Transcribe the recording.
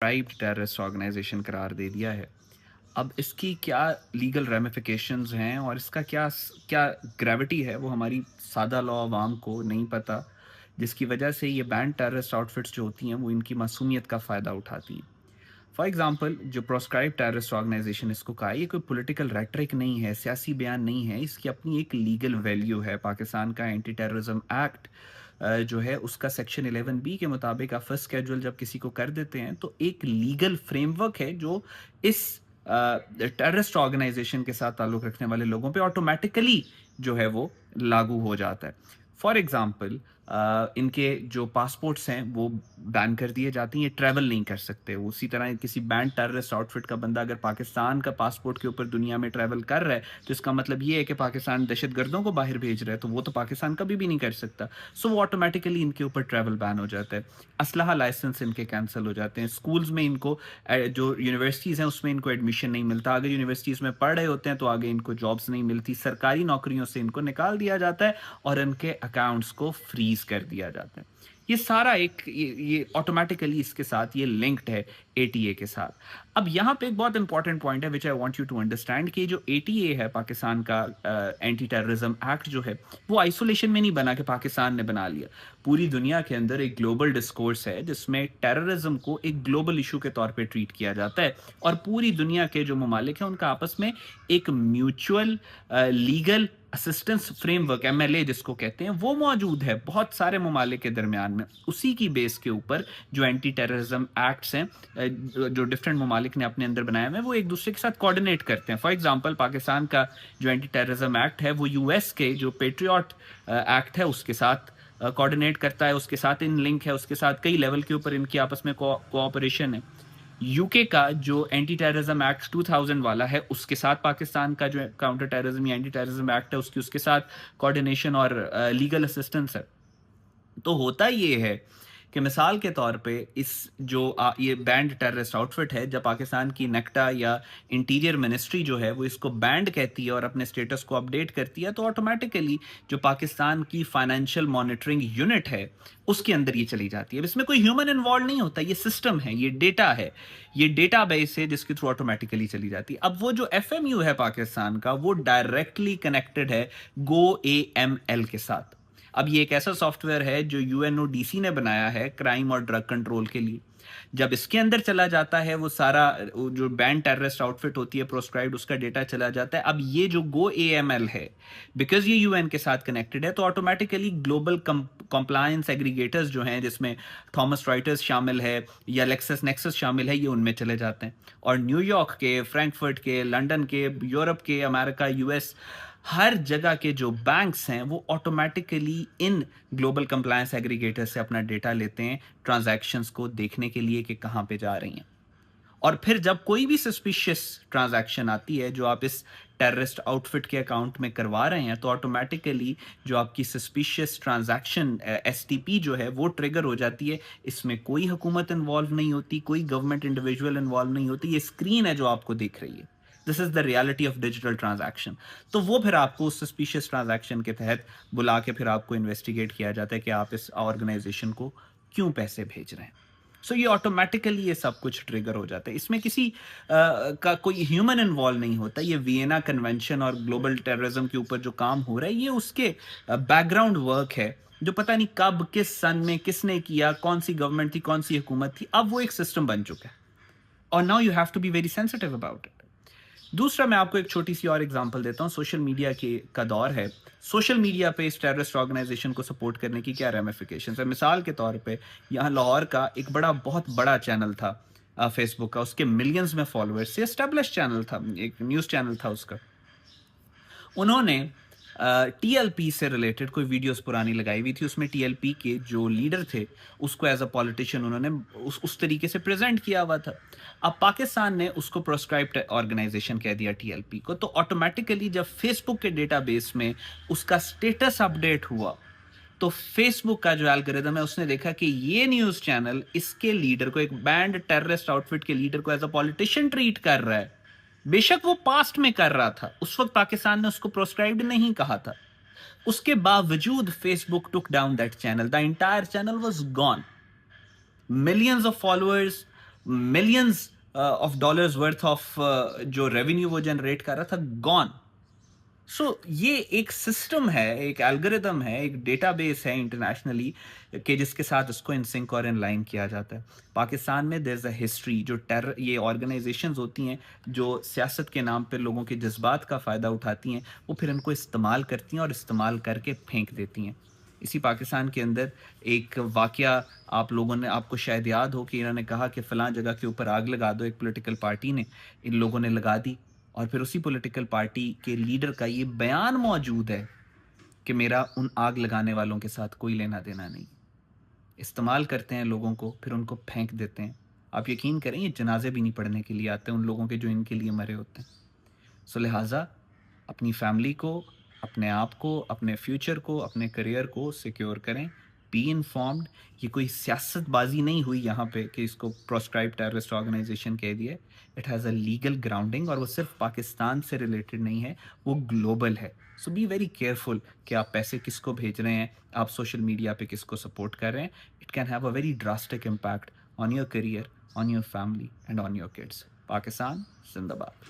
Tribe terrorist organisation करार दे दिया है। अब इसकी क्या लीगल रेमिफिकेशंस हैं और इसका क्या ग्रेविटी है वो हमारी सादा लॉ आवाम को नहीं पता, जिसकी वजह से ये बैंड टेररिस्ट आउटफिट्स जो होती हैं वो इनकी मासूमियत का फ़ायदा उठाती हैं। फॉर एग्जांपल जो प्रोस्क्राइब टेररिस्ट ऑर्गेनाइजेशन इसको कहा है, ये कोई पॉलिटिकल रेटरिक नहीं है, सियासी बयान नहीं है, इसकी अपनी एक लीगल वैल्यू है। पाकिस्तान का एंटी टेररिज्म एक्ट जो है उसका सेक्शन 11 बी के मुताबिक आप फर्स्ट स्केड्यूल जब किसी को कर देते हैं तो एक लीगल फ्रेमवर्क है जो इस टेररिस्ट ऑर्गेनाइजेशन के साथ ताल्लुक रखने वाले लोगों पे ऑटोमेटिकली जो है वो लागू हो जाता है। फॉर एग्जांपल इनके जो पासपोर्ट्स हैं वो बैन कर दिए जाते हैं, ये ट्रैवल नहीं कर सकते। उसी तरह किसी बैंड टेररिस्ट आउटफिट का बंदा अगर पाकिस्तान का पासपोर्ट के ऊपर दुनिया में ट्रैवल कर रहा है तो इसका मतलब ये है कि पाकिस्तान दहशतगर्दों को बाहर भेज रहा है, तो वो तो पाकिस्तान कभी भी नहीं कर सकता। सो वो ऑटोमेटिकली इनके ऊपर ट्रैवल बैन हो जाता है। असलहा लाइसेंस इनके कैंसिल हो जाते हैं। स्कूल्स में इनको जो यूनिवर्सिटीज़ हैं उसमें इनको एडमिशन नहीं मिलता। अगर यूनिवर्सिटीज़ में पढ़ रहे होते हैं तो आगे इनको जॉब्स नहीं मिलती। सरकारी नौकरियों से इनको निकाल दिया जाता है और इनके अकाउंट्स को फ्रीज कर दिया जाता है। ये सारा एक ये ऑटोमेटिकली इसके साथ ये लिंक्ड है एटीए के साथ। अब यहाँ पे एक बहुत इंपॉर्टेंट पॉइंट है which I want you to understand कि जो एटीए है पाकिस्तान का एंटी टेररिज्म एक्ट जो है वो आइसोलेशन में नहीं बना कि पाकिस्तान ने बना लिया। पूरी दुनिया के अंदर एक ग्लोबल डिस्कोर्स है जिसमें टेररिज्म को एक ग्लोबल इशू के तौर पे ट्रीट किया जाता है और पूरी दुनिया के जो ममालिक हैं उनका आपस में एक mutual legal assistance framework MLA जिसको कहते हैं वो मौजूद है बहुत सारे ममालिक के दरमियान में। उसी की बेस के ऊपर जो एंटी टेररिज्म एक्ट्स हैं जो डिफरेंट ममालिक ने अपने अंदर बनाए हुए हैं वो एक दूसरे के साथ कोऑर्डिनेट करते हैं। फॉर एग्जांपल पाकिस्तान का जो एंटी टेररिज्म एक्ट है वो यूएस के जो पेट्रियट एक्ट है उसके साथ कोऑर्डिनेट करता है, उसके साथ इन लिंक है, उसके साथ कई लेवल के ऊपर इनकी आपस में कोऑपरेशन है। यूके का जो एंटी टेररिज्म एक्ट 2000 वाला है उसके साथ पाकिस्तान का जो काउंटर टेररिज्म या एंटी टेररिज्म एक्ट है उसके साथ कोऑर्डिनेशन और लीगल असिस्टेंस है। तो होता ये है कि मिसाल के तौर पे इस जो ये बैंड टेररिस्ट आउटफिट है, जब पाकिस्तान की नेक्टा या इंटीरियर मिनिस्ट्री जो है वो इसको बैंड कहती है और अपने स्टेटस को अपडेट करती है तो ऑटोमेटिकली जो पाकिस्तान की फाइनेंशियल मॉनिटरिंग यूनिट है उसके अंदर ये चली जाती है। अब इसमें कोई ह्यूमन इन्वॉल्व नहीं होता, ये सिस्टम है, ये डेटा है, ये डेटा बेस है जिसके थ्रू ऑटोमेटिकली चली जाती है। अब वो जो एफएमयू है पाकिस्तान का वो डायरेक्टली कनेक्टेड है गो एएमएल के साथ। अब ये एक ऐसा सॉफ्टवेयर है जो यूएनओडीसी ने बनाया है क्राइम और ड्रग कंट्रोल के लिए। जब इसके अंदर चला जाता है वो सारा जो बैंड टेररिस्ट आउटफिट होती है प्रोस्क्राइब्ड उसका डेटा चला जाता है। अब ये जो गो एएमएल है बिकॉज ये यूएन के साथ कनेक्टेड है तो ऑटोमेटिकली ग्लोबल कंप्लायंस एग्रीगेटर्स जो हैं जिसमें थॉमस रॉयटर्स शामिल है या लेक्सस नेक्सस शामिल है ये उनमें चले जाते हैं और न्यूयॉर्क के, फ्रैंकफर्ट के, लंदन के, यूरोप के, अमेरिका, यूएस, हर जगह के जो बैंक्स हैं वो automatically in global compliance aggregator से अपना डेटा लेते हैं ट्रांजैक्शंस को देखने के लिए कि कहां पे जा रही हैं। और फिर जब कोई भी सस्पिशियस ट्रांजैक्शन आती है जो आप इस टेररिस्ट आउटफिट के अकाउंट में करवा रहे हैं तो ऑटोमेटिकली जो आपकी सस्पिशियस ट्रांजैक्शन एसटीपी जो है वो ट्रिगर हो जाती है। इसमें कोई हुकूमत इन्वॉल्व नहीं होती, कोई गवर्नमेंट इंडिविजुअल इन्वॉल्व नहीं होती, ये स्क्रीन है जो आपको दिख रही है। This is the reality of digital transaction. तो वो फिर आपको उस सस्पिशियस ट्रांजैक्शन के तहत बुला के फिर आपको इन्वेस्टिगेट किया जाता है कि आप इस ऑर्गेनाइजेशन को क्यों पैसे भेज रहे हैं। सो ये ऑटोमेटिकली ये सब कुछ ट्रिगर हो जाता है। इसमें किसी का कोई ह्यूमन इन्वॉल्व नहीं होता। ये वियना कन्वेंशन और ग्लोबल टेररिज्म के ऊपर जो काम हो रहा है ये उसके बैकग्राउंड वर्क है जो पता नहीं कब किस सन में किसने किया, कौन सी गवर्नमेंट थी, कौन सी हुकूमत थी, अब वो एक सिस्टम बन चुका है और now you have to be very sensitive about it. दूसरा मैं आपको एक छोटी सी और एग्जांपल देता हूं। सोशल मीडिया के का दौर है। सोशल मीडिया पे इस टेररिस्ट ऑर्गेनाइजेशन को सपोर्ट करने की क्या रेमिफिकेशंस है। मिसाल के तौर पे यहाँ लाहौर का एक बहुत बड़ा चैनल था फेसबुक का, उसके मिलियंस में फॉलोअर्स से, एस्टेब्लिश चैनल था, एक न्यूज़ चैनल था उसका। उन्होंने टीएलपी से रिलेटेड कोई वीडियोस पुरानी लगाई हुई थी, उसमें टीएलपी के जो लीडर थे उसको एज अ पॉलिटिशियन उन्होंने उस तरीके से प्रेजेंट किया हुआ था। अब पाकिस्तान ने उसको प्रोस्क्राइब्ड ऑर्गेनाइजेशन कह दिया टीएलपी को, तो ऑटोमेटिकली जब फेसबुक के डेटाबेस में उसका स्टेटस अपडेट हुआ तो फेसबुक का जो एल्गोरिदम है उसने देखा कि ये न्यूज़ चैनल इसके लीडर को, एक बैंड टेररिस्ट आउटफिट के लीडर को एज अ पॉलिटिशियन ट्रीट कर रहा है। बेशक वो पास्ट में कर रहा था, उस वक्त पाकिस्तान ने उसको प्रोस्क्राइब्ड नहीं कहा था, उसके बावजूद Facebook took down that channel, the entire channel was gone. Millions of followers, millions of dollars worth of जो रेवेन्यू वो जनरेट कर रहा था, गॉन। सो ये एक सिस्टम है, एक एल्गोरिदम है, एक डेटाबेस है इंटरनेशनली कि जिसके साथ उसको इन सिंक और इन लाइन किया जाता है। पाकिस्तान में देयर इज़ अ हिस्ट्री, जो टेरर ये ऑर्गेनाइजेशंस होती हैं जो सियासत के नाम पे लोगों के जज्बात का फ़ायदा उठाती हैं, वो फिर इनको इस्तेमाल करती हैं और इस्तेमाल करके फेंक देती हैं। इसी पाकिस्तान के अंदर एक वाक़या आप लोगों ने, आपको शायद याद हो कि इन्होंने कहा कि फ़लाँ जगह के ऊपर आग लगा दो, एक पॉलिटिकल पार्टी ने, इन लोगों ने लगा दी। और फिर उसी पॉलिटिकल पार्टी के लीडर का ये बयान मौजूद है कि मेरा उन आग लगाने वालों के साथ कोई लेना देना नहीं। इस्तेमाल करते हैं लोगों को, फिर उनको फेंक देते हैं। आप यकीन करें, ये जनाजे भी नहीं पढ़ने के लिए आते उन लोगों के जो इनके लिए मरे होते हैं। सो लिहाजा अपनी फैमिली को, अपने आप को, अपने फ्यूचर को, अपने करियर को सिक्योर करें। Be informed. ये कोई सियासतबाजी नहीं हुई यहाँ पे कि इसको प्रोस्क्राइब टेररिस्ट ऑर्गेनाइजेशन कह दिया। It has a legal grounding, और वो सिर्फ पाकिस्तान से रिलेटेड नहीं है, वो ग्लोबल है। सो बी वेरी केयरफुल कि आप पैसे किसको भेज रहे हैं, आप सोशल मीडिया पे किसको सपोर्ट कर रहे हैं। It can have a very drastic impact on your career, on your family and on your kids. Pakistan जिंदाबाद।